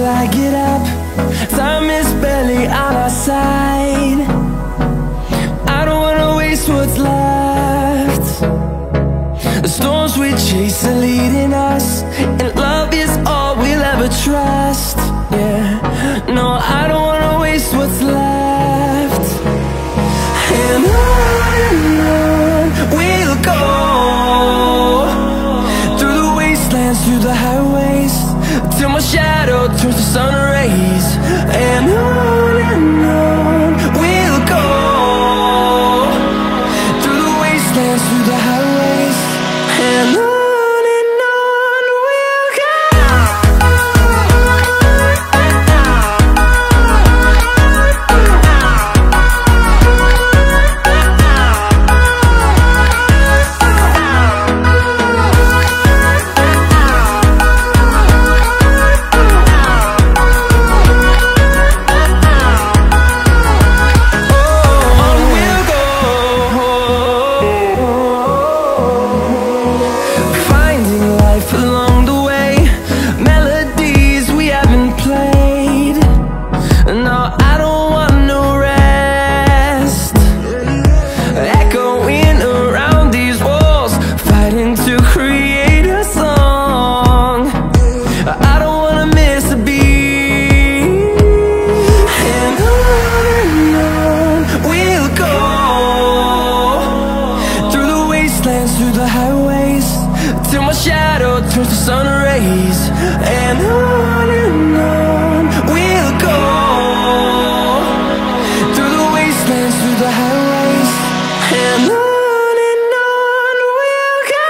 I get up. Time is barely on our side. I don't wanna waste what's left. The storms we chase are leading us, and love is all we'll ever trust. Yeah, no, I don't wanna waste what's left. And on we'll go, through the wastelands, through the highways, till my shadow turns to sun rays. And on we'll go, through the wastelands, through the highways, and on we'll go. Through the highways, till my shadow turns to sun rays. And on we'll go, through the wastelands, through the highways, and on we'll go.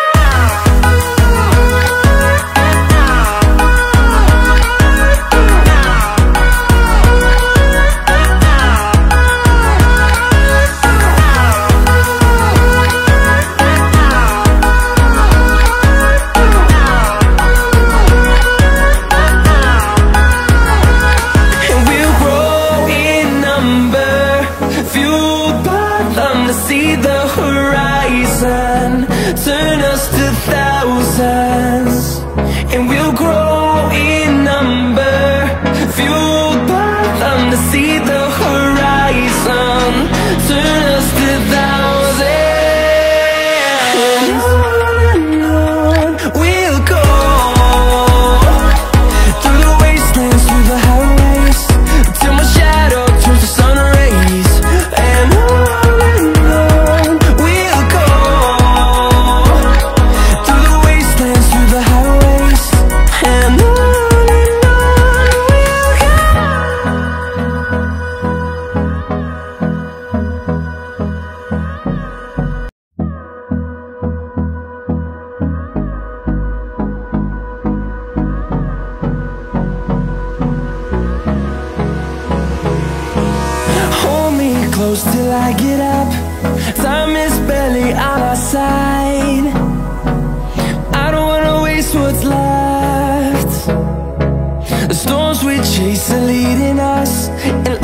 See the horizon, turn us to thousands, and we'll grow in number, fueled by them. To see the horizon, turn us to thousands, and on we'll go, through the wastelands, through the highways, till my shadow turns to sun rays. And close till I get up. Time is barely on our side. I don't wanna waste what's left. The storms we chase are leading us, and